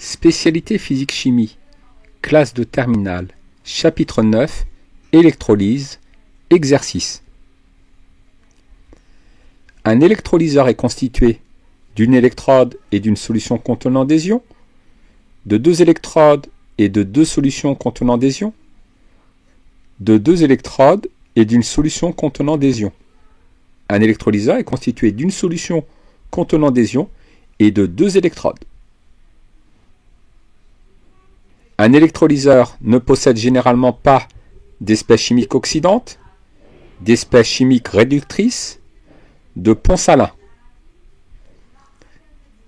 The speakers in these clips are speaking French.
Spécialité physique-chimie, classe de terminale, chapitre 9, électrolyse, exercice. Un électrolyseur est constitué d'une électrode et d'une solution contenant des ions, de deux électrodes et de deux solutions contenant des ions, de deux électrodes et d'une solution contenant des ions. Un électrolyseur est constitué d'une solution contenant des ions et de deux électrodes. Un électrolyseur ne possède généralement pas d'espèces chimiques oxydantes, d'espèces chimiques réductrices, de ponts salins.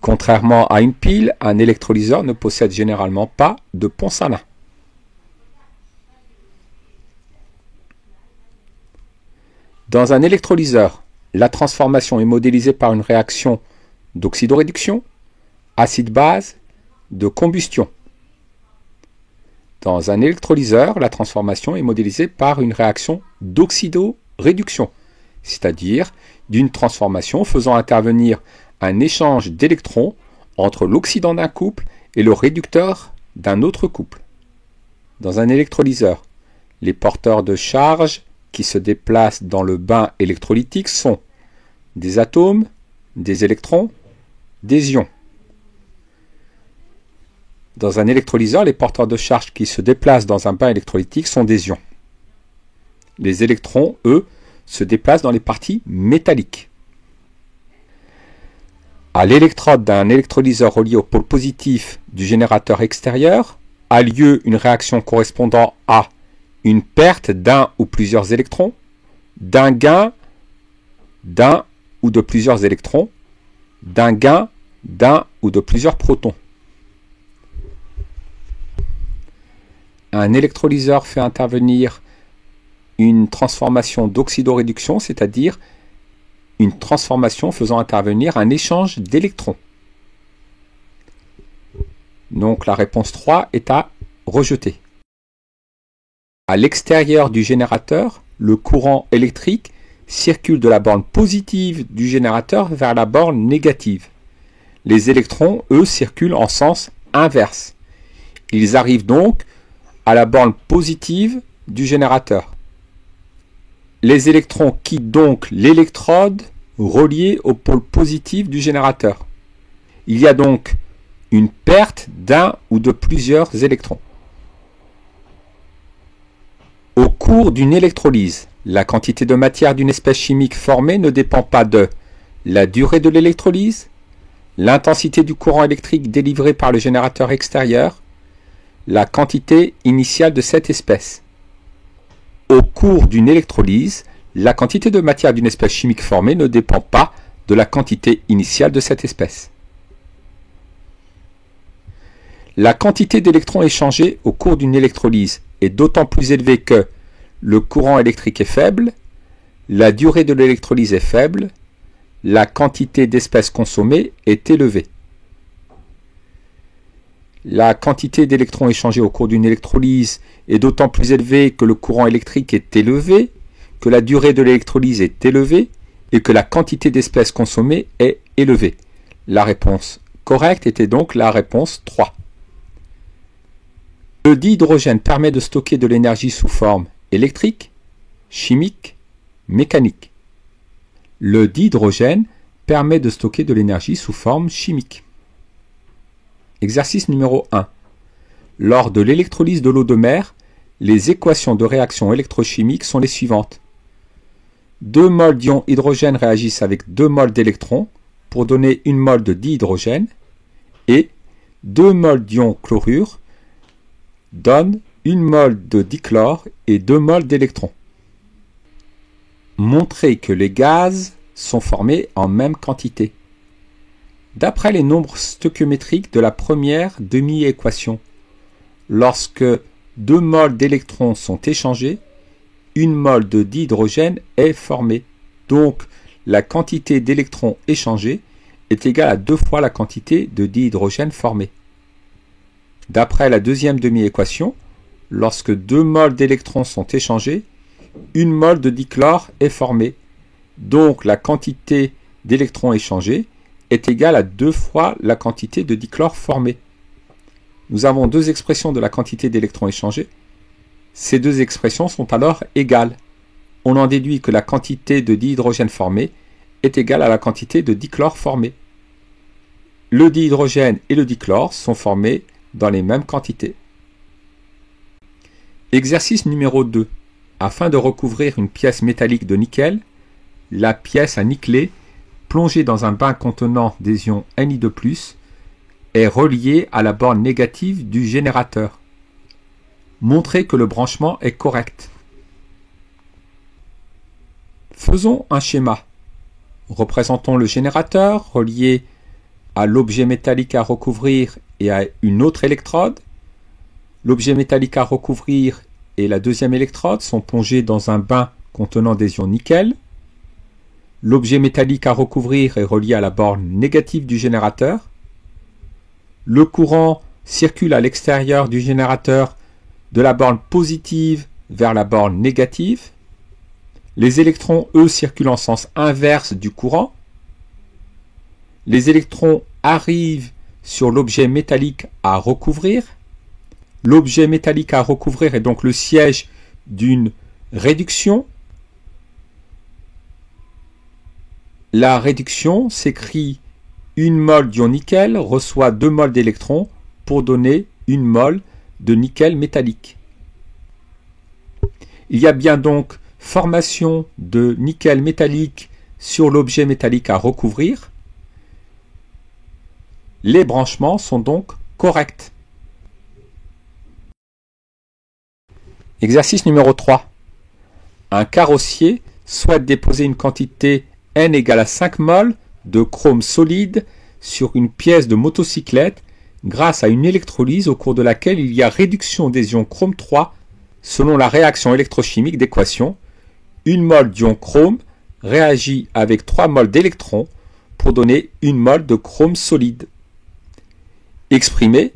Contrairement à une pile, un électrolyseur ne possède généralement pas de ponts salins. Dans un électrolyseur, la transformation est modélisée par une réaction d'oxydoréduction, acide-base, de combustion. Dans un électrolyseur, la transformation est modélisée par une réaction d'oxydoréduction, c'est-à-dire d'une transformation faisant intervenir un échange d'électrons entre l'oxydant d'un couple et le réducteur d'un autre couple. Dans un électrolyseur, les porteurs de charge qui se déplacent dans le bain électrolytique sont des atomes, des électrons, des ions. Dans un électrolyseur, les porteurs de charge qui se déplacent dans un bain électrolytique sont des ions. Les électrons, eux, se déplacent dans les parties métalliques. À l'électrode d'un électrolyseur relié au pôle positif du générateur extérieur a lieu une réaction correspondant à une perte d'un ou plusieurs électrons, d'un gain d'un ou de plusieurs électrons, d'un gain d'un ou de plusieurs protons. Un électrolyseur fait intervenir une transformation d'oxydoréduction, c'est-à-dire une transformation faisant intervenir un échange d'électrons. Donc la réponse 3 est à rejeter. À l'extérieur du générateur, le courant électrique circule de la borne positive du générateur vers la borne négative. Les électrons, eux, circulent en sens inverse. Ils arrivent donc à la borne positive du générateur. Les électrons quittent donc l'électrode reliée au pôle positif du générateur. Il y a donc une perte d'un ou de plusieurs électrons. Au cours d'une électrolyse, la quantité de matière d'une espèce chimique formée ne dépend pas de la durée de l'électrolyse, l'intensité du courant électrique délivré par le générateur extérieur, la quantité initiale de cette espèce. Au cours d'une électrolyse, la quantité de matière d'une espèce chimique formée ne dépend pas de la quantité initiale de cette espèce. La quantité d'électrons échangés au cours d'une électrolyse est d'autant plus élevée que le courant électrique est faible, la durée de l'électrolyse est faible, la quantité d'espèces consommée est élevée. La quantité d'électrons échangés au cours d'une électrolyse est d'autant plus élevée que le courant électrique est élevé, que la durée de l'électrolyse est élevée et que la quantité d'espèces consommée est élevée. La réponse correcte était donc la réponse 3. Le dihydrogène permet de stocker de l'énergie sous forme électrique, chimique, mécanique. Le dihydrogène permet de stocker de l'énergie sous forme chimique. Exercice numéro 1. Lors de l'électrolyse de l'eau de mer, les équations de réaction électrochimique sont les suivantes. 2 moles d'ion hydrogène réagissent avec 2 moles d'électrons pour donner 1 mole de dihydrogène et 2 moles d'ion chlorure donnent 1 mole de dichlore et 2 moles d'électrons. Montrez que les gaz sont formés en même quantité. D'après les nombres stoichiométriques de la première demi-équation, lorsque 2 moles d'électrons sont échangés, 1 mole de dihydrogène est formé. Donc, la quantité d'électrons échangés est égale à 2 fois la quantité de dihydrogène formée. D'après la deuxième demi-équation, lorsque 2 moles d'électrons sont échangés, 1 mole de dichlore est formé. Donc, la quantité d'électrons échangés est égale à 2 fois la quantité de dichlore formée. nous avons deux expressions de la quantité d'électrons échangés. Ces deux expressions sont alors égales. On en déduit que la quantité de dihydrogène formée est égale à la quantité de dichlore formé. Le dihydrogène et le dichlore sont formés dans les mêmes quantités. Exercice numéro 2. Afin de recouvrir une pièce métallique de nickel, la pièce à nickeler, plongée dans un bain contenant des ions Ni2+, est reliée à la borne négative du générateur. Montrez que le branchement est correct. Faisons un schéma. Représentons le générateur relié à l'objet métallique à recouvrir et à une autre électrode. L'objet métallique à recouvrir et la deuxième électrode sont plongés dans un bain contenant des ions nickel. L'objet métallique à recouvrir est relié à la borne négative du générateur. Le courant circule à l'extérieur du générateur de la borne positive vers la borne négative. Les électrons, eux, circulent en sens inverse du courant. Les électrons arrivent sur l'objet métallique à recouvrir. L'objet métallique à recouvrir est donc le siège d'une réduction. La réduction s'écrit 1 mol d'ion nickel reçoit 2 mols d'électrons pour donner 1 mol de nickel métallique. Il y a bien donc formation de nickel métallique sur l'objet métallique à recouvrir. Les branchements sont donc corrects. Exercice numéro 3. Un carrossier souhaite déposer une quantité N égale à 5 mol de chrome solide sur une pièce de motocyclette grâce à une électrolyse au cours de laquelle il y a réduction des ions chrome 3 selon la réaction électrochimique d'équation. 1 mol d'ion chrome réagit avec 3 mols d'électrons pour donner 1 mol de chrome solide. Exprimez,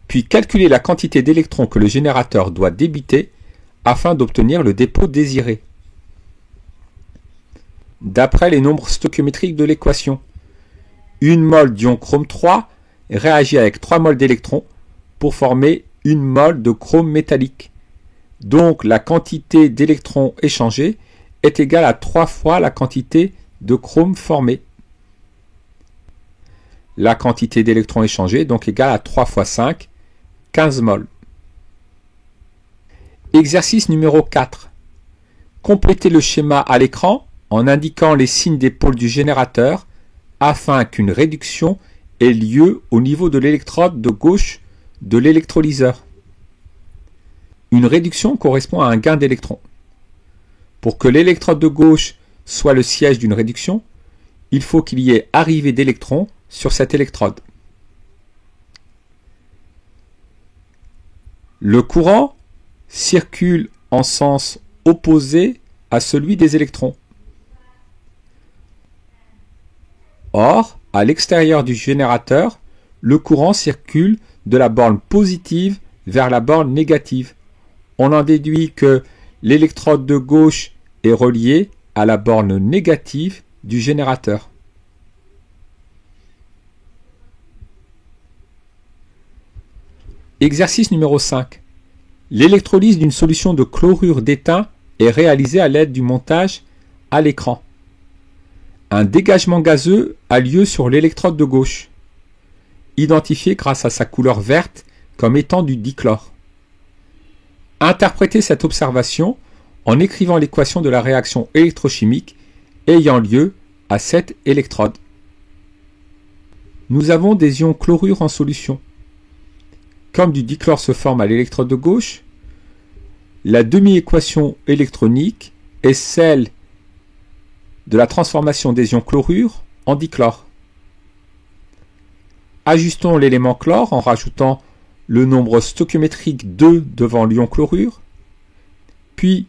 puis calculez la quantité d'électrons que le générateur doit débiter afin d'obtenir le dépôt désiré. D'après les nombres stoichiométriques de l'équation, 1 mol d'ion chrome 3 réagit avec 3 mols d'électrons pour former 1 mol de chrome métallique. Donc la quantité d'électrons échangés est égale à 3 fois la quantité de chrome formée. La quantité d'électrons échangés est donc égale à 3 fois 5, 15 mols. Exercice numéro 4. Complétez le schéma à l'écran en indiquant les signes des pôles du générateur afin qu'une réduction ait lieu au niveau de l'électrode de gauche de l'électrolyseur. Une réduction correspond à un gain d'électrons. Pour que l'électrode de gauche soit le siège d'une réduction, il faut qu'il y ait arrivée d'électrons sur cette électrode. Le courant circule en sens opposé à celui des électrons. Or, à l'extérieur du générateur, le courant circule de la borne positive vers la borne négative. On en déduit que l'électrode de gauche est reliée à la borne négative du générateur. Exercice numéro 5. L'électrolyse d'une solution de chlorure d'étain est réalisée à l'aide du montage à l'écran. Un dégagement gazeux a lieu sur l'électrode de gauche, identifié grâce à sa couleur verte comme étant du dichlore. Interprétez cette observation en écrivant l'équation de la réaction électrochimique ayant lieu à cette électrode. Nous avons des ions chlorure en solution. Comme du dichlore se forme à l'électrode de gauche, la demi-équation électronique est celle de la transformation des ions chlorure en dichlore. Ajustons l'élément chlore en rajoutant le nombre stoichiométrique 2 devant l'ion chlorure, puis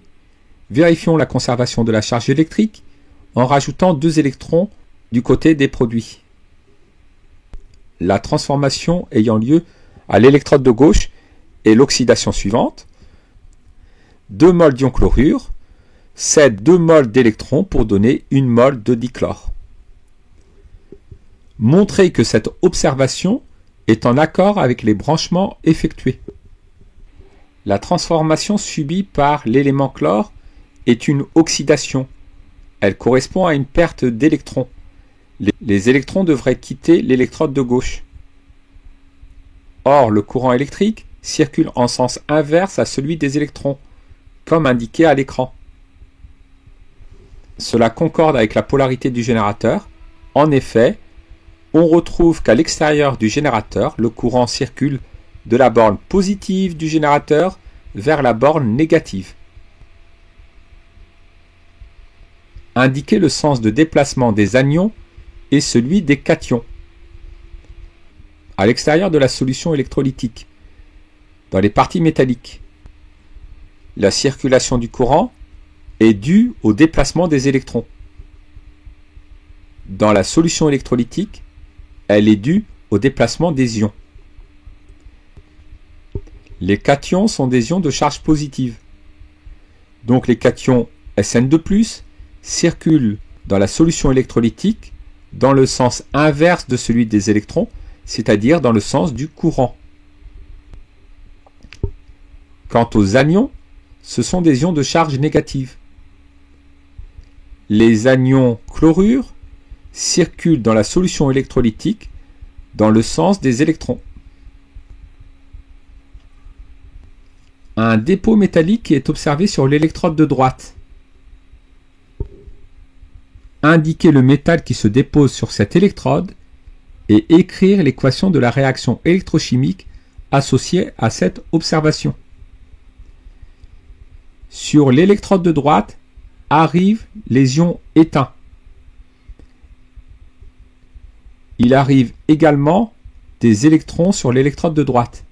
vérifions la conservation de la charge électrique en rajoutant 2 électrons du côté des produits. La transformation ayant lieu à l'électrode de gauche est l'oxydation suivante. 2 mols d'ion chlorure cèdent 2 mols d'électrons pour donner 1 mol de dichlore. Montrez que cette observation est en accord avec les branchements effectués. La transformation subie par l'élément chlore est une oxydation. Elle correspond à une perte d'électrons. Les électrons devraient quitter l'électrode de gauche. Or, le courant électrique circule en sens inverse à celui des électrons, comme indiqué à l'écran. Cela concorde avec la polarité du générateur. En effet, on retrouve qu'à l'extérieur du générateur, le courant circule de la borne positive du générateur vers la borne négative. Indiquez le sens de déplacement des anions et celui des cations. À l'extérieur de la solution électrolytique, dans les parties métalliques, la circulation du courant est due au déplacement des électrons. Dans la solution électrolytique, elle est due au déplacement des ions. Les cations sont des ions de charge positive. Donc les cations Sn2+, circulent dans la solution électrolytique dans le sens inverse de celui des électrons, c'est-à-dire dans le sens du courant. Quant aux anions, ce sont des ions de charge négative. Les anions chlorure circulent dans la solution électrolytique dans le sens des électrons. Un dépôt métallique est observé sur l'électrode de droite. Indiquer le métal qui se dépose sur cette électrode et écrire l'équation de la réaction électrochimique associée à cette observation. Sur l'électrode de droite arrivent les ions éteints. Il arrive également des électrons sur l'électrode de droite.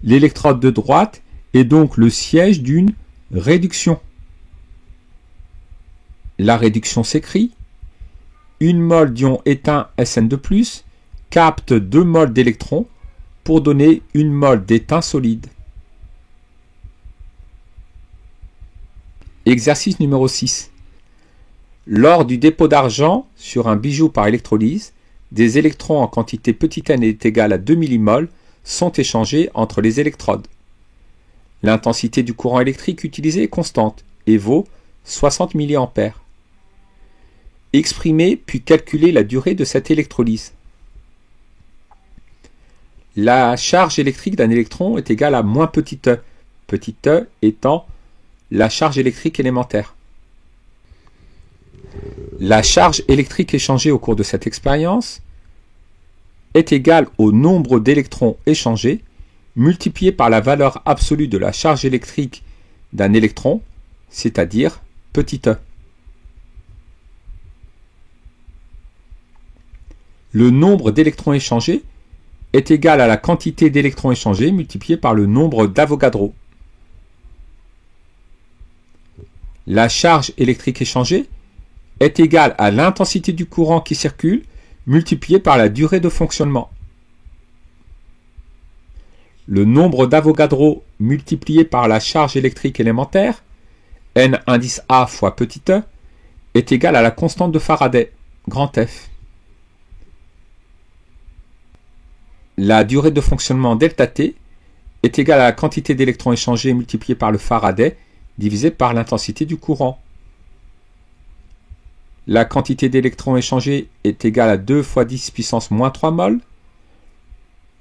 L'électrode de droite est donc le siège d'une réduction. La réduction s'écrit: 1 mol d'ion éteint Sn2+, capte 2 mols d'électrons pour donner 1 mol d'étain solide. Exercice numéro 6. Lors du dépôt d'argent sur un bijou par électrolyse, des électrons en quantité petit n est égale à 2 millimoles sont échangés entre les électrodes. L'intensité du courant électrique utilisé est constante et vaut 60 mA. Exprimez puis calculez la durée de cette électrolyse. La charge électrique d'un électron est égale à moins petit e étant la charge électrique élémentaire. La charge électrique échangée au cours de cette expérience est égale au nombre d'électrons échangés multiplié par la valeur absolue de la charge électrique d'un électron, c'est-à-dire petit e. Le nombre d'électrons échangés est égal à la quantité d'électrons échangés multiplié par le nombre d'Avogadro. La charge électrique échangée est égale à l'intensité du courant qui circule multiplié par la durée de fonctionnement. Le nombre d'Avogadro multiplié par la charge électrique élémentaire, n indice A fois petit e, est égal à la constante de Faraday, grand F. La durée de fonctionnement delta T est égale à la quantité d'électrons échangés multiplié par le Faraday divisé par l'intensité du courant. La quantité d'électrons échangés est égale à 2 fois 10 puissance moins 3 mol.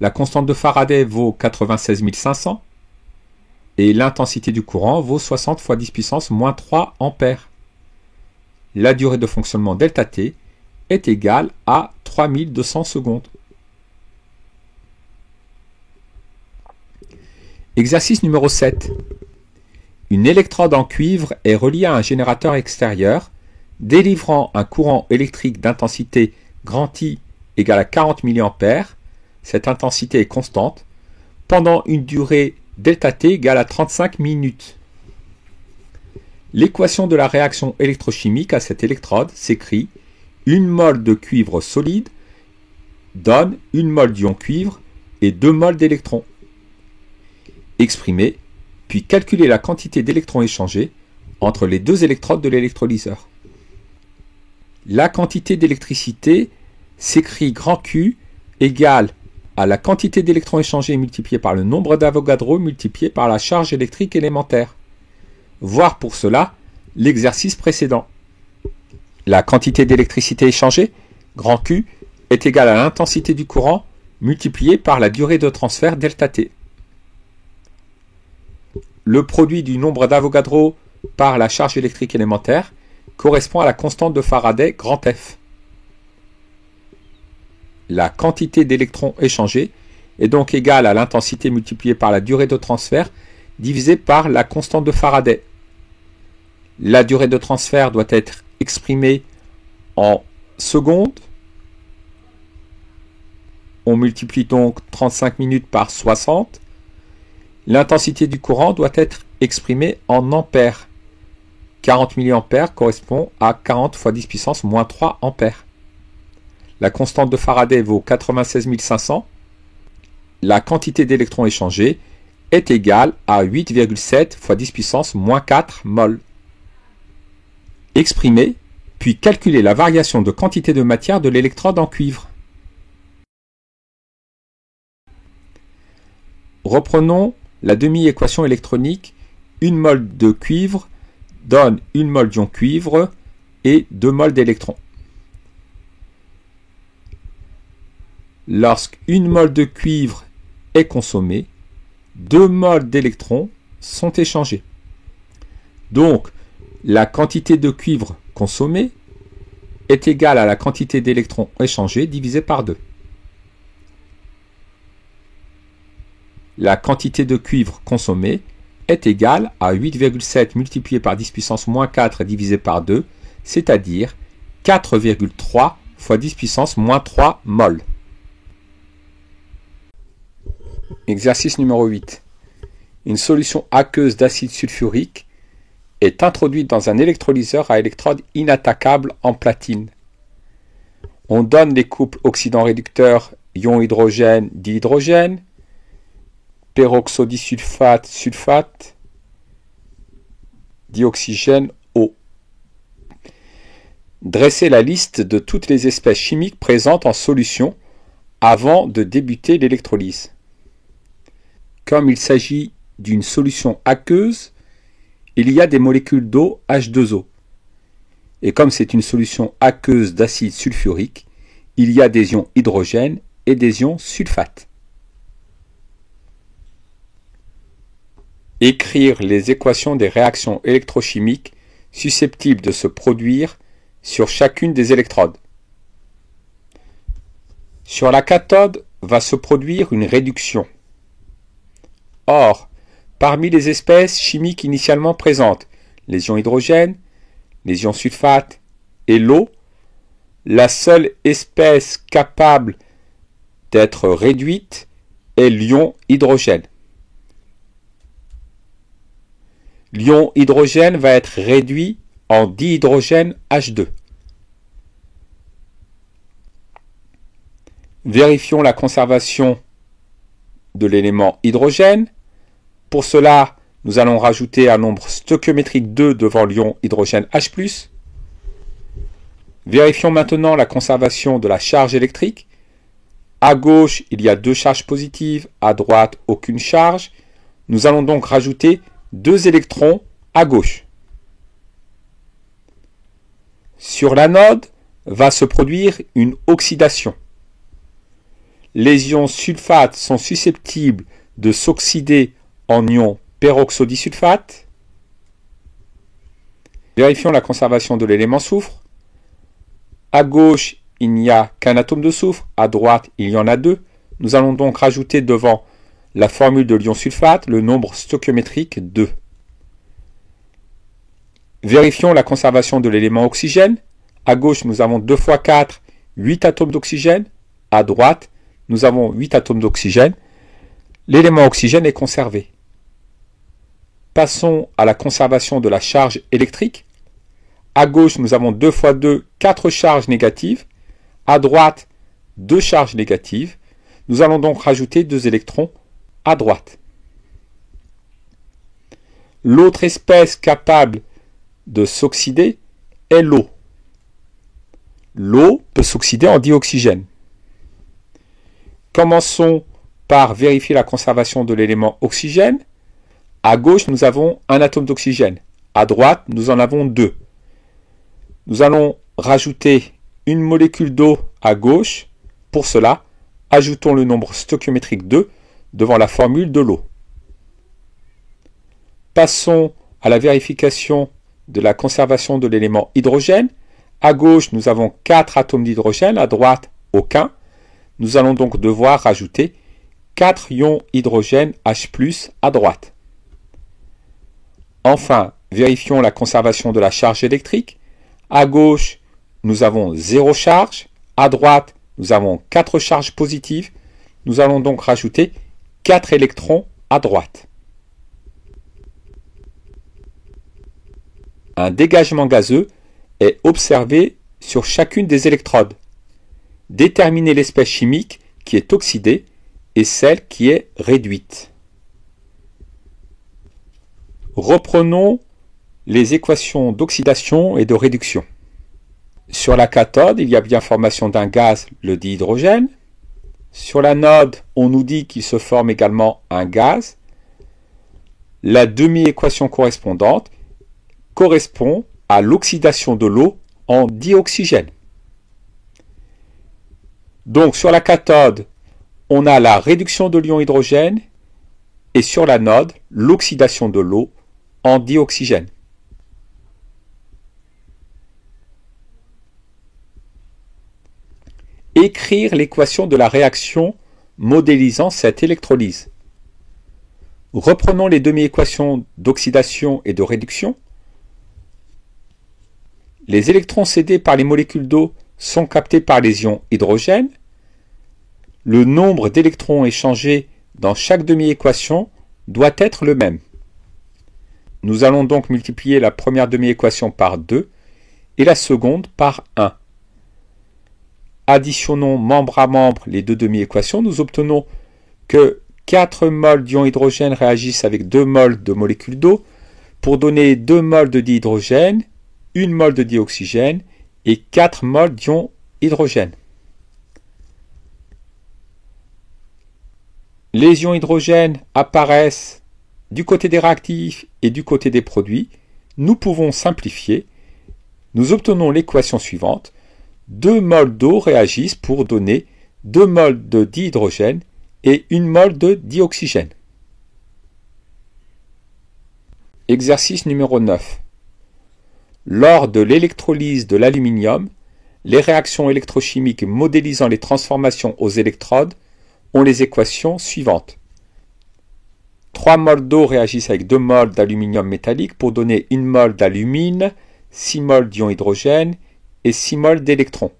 La constante de Faraday vaut 96 500 et l'intensité du courant vaut 60 fois 10 puissance moins 3 ampères. La durée de fonctionnement delta T est égale à 3200 secondes. Exercice numéro 7. Une électrode en cuivre est reliée à un générateur extérieur délivrant un courant électrique d'intensité grand I égale à 40 mA. Cette intensité est constante pendant une durée delta T égale à 35 minutes. L'équation de la réaction électrochimique à cette électrode s'écrit 1 mol de cuivre solide donne 1 mol d'ion cuivre et 2 mols d'électrons. Exprimez, puis calculez la quantité d'électrons échangés entre les deux électrodes de l'électrolyseur. La quantité d'électricité s'écrit grand Q égale à la quantité d'électrons échangés multipliée par le nombre d'Avogadro multiplié par la charge électrique élémentaire. Voir pour cela l'exercice précédent. La quantité d'électricité échangée, grand Q, est égale à l'intensité du courant multipliée par la durée de transfert delta T. Le produit du nombre d'Avogadro par la charge électrique élémentaire correspond à la constante de Faraday grand F. La quantité d'électrons échangés est donc égale à l'intensité multipliée par la durée de transfert divisée par la constante de Faraday. La durée de transfert doit être exprimée en secondes. On multiplie donc 35 minutes par 60. L'intensité du courant doit être exprimée en ampères. 40 mA correspond à 40 fois 10 puissance moins 3 ampères. La constante de Faraday vaut 96 500. La quantité d'électrons échangés est égale à 8,7 fois 10 puissance moins 4 mol. Exprimer, puis calculer la variation de quantité de matière de l'électrode en cuivre. Reprenons la demi-équation électronique. 1 mol de cuivre donne 1 mol d'ion cuivre et 2 mol d'électrons. Lorsque 1 mol de cuivre est consommé, 2 mol d'électrons sont échangés. Donc, la quantité de cuivre consommée est égale à la quantité d'électrons échangés divisé par 2. La quantité de cuivre consommée est égale à 8,7 multiplié par 10 puissance moins 4 divisé par 2, c'est-à-dire 4,3 fois 10 puissance moins 3 mol. Exercice numéro 8. Une solution aqueuse d'acide sulfurique est introduite dans un électrolyseur à électrode inattaquable en platine. On donne les couples oxydant-réducteur ion hydrogène dihydrogène, peroxodisulfate sulfate, dioxygène eau. Dressez la liste de toutes les espèces chimiques présentes en solution avant de débuter l'électrolyse. Comme il s'agit d'une solution aqueuse, il y a des molécules d'eau H2O. Et comme c'est une solution aqueuse d'acide sulfurique, il y a des ions hydrogène et des ions sulfate. Écrire les équations des réactions électrochimiques susceptibles de se produire sur chacune des électrodes. Sur la cathode va se produire une réduction. Or, parmi les espèces chimiques initialement présentes, les ions hydrogène, les ions sulfate et l'eau, la seule espèce capable d'être réduite est l'ion hydrogène. L'ion hydrogène va être réduit en dihydrogène H2. Vérifions la conservation de l'élément hydrogène. Pour cela, nous allons rajouter un nombre stoichiométrique 2 devant l'ion hydrogène H+. Vérifions maintenant la conservation de la charge électrique. À gauche, il y a 2 charges positives, à droite, aucune charge. Nous allons donc rajouter 2 électrons à gauche. Sur l'anode va se produire une oxydation. Les ions sulfate sont susceptibles de s'oxyder en ion peroxodisulfate. Vérifions la conservation de l'élément soufre. À gauche, il n'y a qu'un atome de soufre, à droite, il y en a 2. Nous allons donc rajouter devant la formule de l'ion sulfate le nombre stoichiométrique 2. Vérifions la conservation de l'élément oxygène. À gauche, nous avons 2 fois 4, 8 atomes d'oxygène. À droite, nous avons 8 atomes d'oxygène. L'élément oxygène est conservé. Passons à la conservation de la charge électrique. À gauche, nous avons 2 fois 2, 4 charges négatives. À droite, 2 charges négatives. Nous allons donc rajouter 2 électrons à droite. L'autre espèce capable de s'oxyder est l'eau. L'eau peut s'oxyder en dioxygène. Commençons par vérifier la conservation de l'élément oxygène. À gauche, nous avons un atome d'oxygène. À droite, nous en avons deux. Nous allons rajouter une molécule d'eau à gauche. Pour cela, ajoutons le nombre stoichiométrique 2 devant la formule de l'eau. Passons à la vérification de la conservation de l'élément hydrogène. À gauche, nous avons 4 atomes d'hydrogène, à droite, aucun. Nous allons donc devoir rajouter 4 ions hydrogène H+, à droite. Enfin, vérifions la conservation de la charge électrique. À gauche, nous avons 0 charge. À droite, nous avons 4 charges positives. Nous allons donc rajouter 4 électrons à droite. Un dégagement gazeux est observé sur chacune des électrodes. Déterminez l'espèce chimique qui est oxydée et celle qui est réduite. Reprenons les équations d'oxydation et de réduction. Sur la cathode, il y a bien formation d'un gaz, le dihydrogène. Sur l'anode, on nous dit qu'il se forme également un gaz. La demi-équation correspondante correspond à l'oxydation de l'eau en dioxygène. Donc sur la cathode, on a la réduction de l'ion hydrogène et sur l'anode, l'oxydation de l'eau en dioxygène. Écrire l'équation de la réaction modélisant cette électrolyse. Reprenons les demi-équations d'oxydation et de réduction. Les électrons cédés par les molécules d'eau sont captés par les ions hydrogène. Le nombre d'électrons échangés dans chaque demi-équation doit être le même. Nous allons donc multiplier la première demi-équation par 2 et la seconde par 1. Additionnons membre à membre les deux demi-équations. Nous obtenons que 4 moles d'ion hydrogène réagissent avec 2 moles de molécules d'eau pour donner 2 moles de dihydrogène, 1 mol de dioxygène et 4 moles d'ion hydrogène. Les ions hydrogène apparaissent du côté des réactifs et du côté des produits. Nous pouvons simplifier. Nous obtenons l'équation suivante. 2 moles d'eau réagissent pour donner 2 moles de dihydrogène et 1 mol de dioxygène. Exercice numéro 9. Lors de l'électrolyse de l'aluminium, les réactions électrochimiques modélisant les transformations aux électrodes ont les équations suivantes. 3 moles d'eau réagissent avec 2 moles d'aluminium métallique pour donner 1 mol d'alumine, 6 moles d'ion hydrogène et 6 moles d'électrons.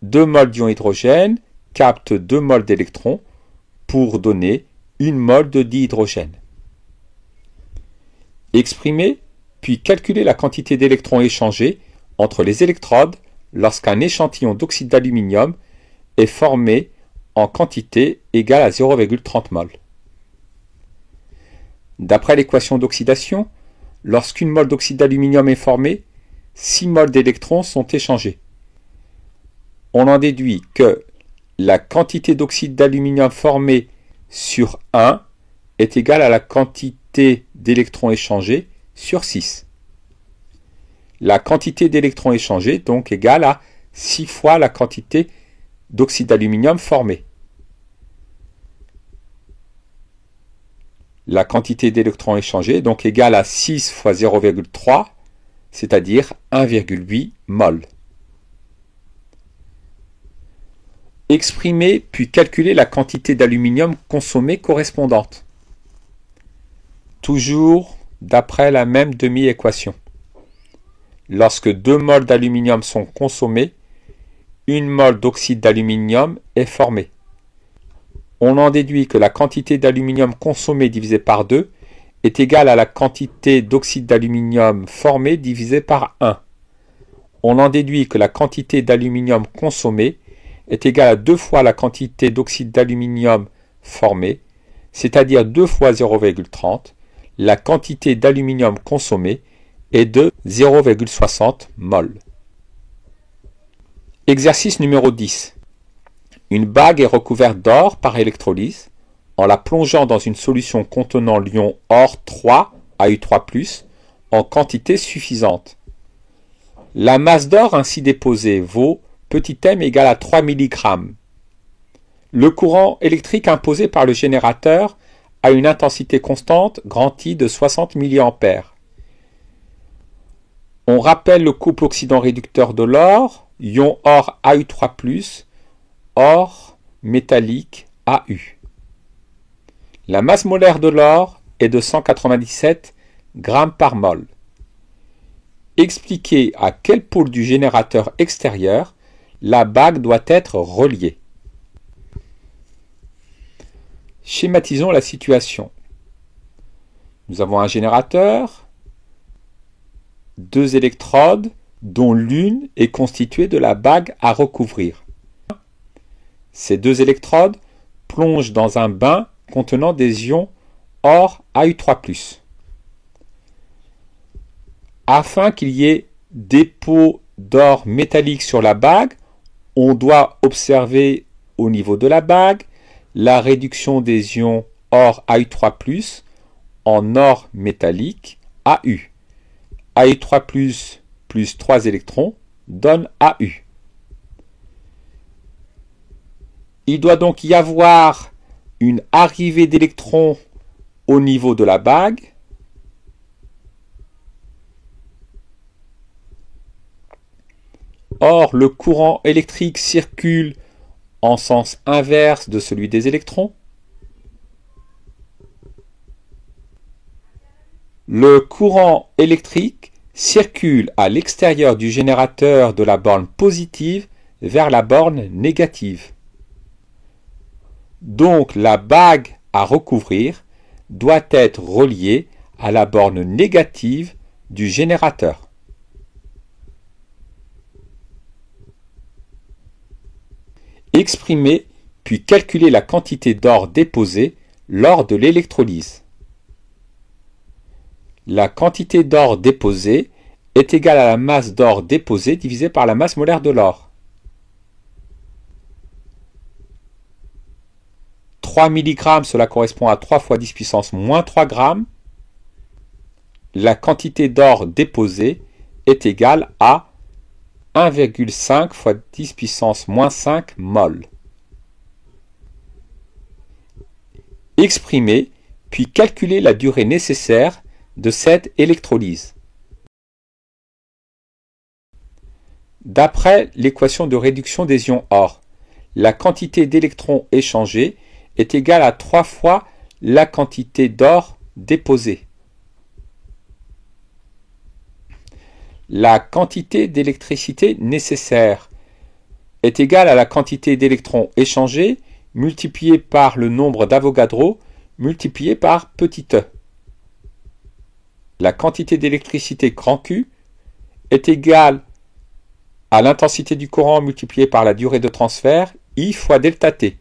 2 moles d'ion hydrogène captent 2 moles d'électrons pour donner 1 mol de dihydrogène. Exprimez puis calculez la quantité d'électrons échangés entre les électrodes lorsqu'un échantillon d'oxyde d'aluminium est formé en quantité égale à 0,30 mol. D'après l'équation d'oxydation, lorsqu'une mol d'oxyde d'aluminium est formée, 6 mols d'électrons sont échangés. On en déduit que la quantité d'oxyde d'aluminium formée sur 1 est égale à la quantité d'électrons échangés sur 6. La quantité d'électrons échangés est donc égale à 6 fois la quantité d'oxyde d'aluminium formée. La quantité d'électrons échangés est donc égale à 6 fois 0,3, c'est-à-dire 1,8 mol. Exprimez puis calculez la quantité d'aluminium consommée correspondante. Toujours d'après la même demi-équation. Lorsque 2 mols d'aluminium sont consommés, 1 mol d'oxyde d'aluminium est formé. On en déduit que la quantité d'aluminium consommée divisée par 2 est égale à la quantité d'oxyde d'aluminium formé divisée par 1. On en déduit que la quantité d'aluminium consommée est égale à 2 fois la quantité d'oxyde d'aluminium formé, c'est-à-dire 2 fois 0,30. La quantité d'aluminium consommée est de 0,60 mol. Exercice numéro 10. Une bague est recouverte d'or par électrolyse en la plongeant dans une solution contenant l'ion or 3, AU3+, en quantité suffisante. La masse d'or ainsi déposée vaut petit m égale à 3 mg. Le courant électrique imposé par le générateur a une intensité constante, grand I, de 60 mA. On rappelle le couple oxydant-réducteur de l'or, ion or AU3+, or métallique AU. La masse molaire de l'or est de 197 g par mol. Expliquez à quel pôle du générateur extérieur la bague doit être reliée. Schématisons la situation. Nous avons un générateur, deux électrodes dont l'une est constituée de la bague à recouvrir. Ces deux électrodes plongent dans un bain contenant des ions or AU3+. Afin qu'il y ait dépôt d'or métallique sur la bague, on doit observer au niveau de la bague la réduction des ions or AU3+ en or métallique AU. AU3+ plus 3 électrons donne AU. Il doit donc y avoir une arrivée d'électrons au niveau de la bague. Or, le courant électrique circule en sens inverse de celui des électrons. Le courant électrique circule à l'extérieur du générateur de la borne positive vers la borne négative. Donc la bague à recouvrir doit être reliée à la borne négative du générateur. Exprimer puis calculer la quantité d'or déposée lors de l'électrolyse. La quantité d'or déposée est égale à la masse d'or déposée divisée par la masse molaire de l'or. 3 mg, cela correspond à 3 fois 10 puissance moins 3 g. La quantité d'or déposée est égale à 1,5 fois 10 puissance moins 5 mol. Exprimer puis calculer la durée nécessaire de cette électrolyse. D'après l'équation de réduction des ions or, la quantité d'électrons échangés est égale à 3 fois la quantité d'or déposée. La quantité d'électricité nécessaire est égale à la quantité d'électrons échangés multiplié par le nombre d'Avogadro multiplié par petit e. La quantité d'électricité grand Q est égale à l'intensité du courant multiplié par la durée de transfert I fois delta T.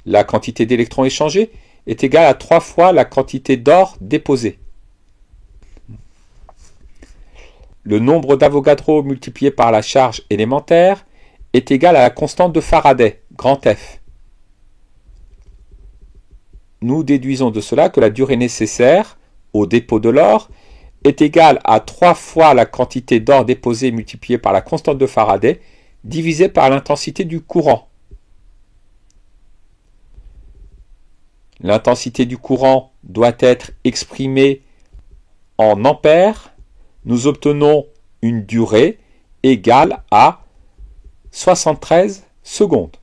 La quantité d'électrons échangés est égale à 3 fois la quantité d'or déposée. Le nombre d'Avogadro multiplié par la charge élémentaire est égal à la constante de Faraday, grand F. Nous déduisons de cela que la durée nécessaire au dépôt de l'or est égale à 3 fois la quantité d'or déposée multipliée par la constante de Faraday divisée par l'intensité du courant. L'intensité du courant doit être exprimée en ampères. Nous obtenons une durée égale à 73 secondes.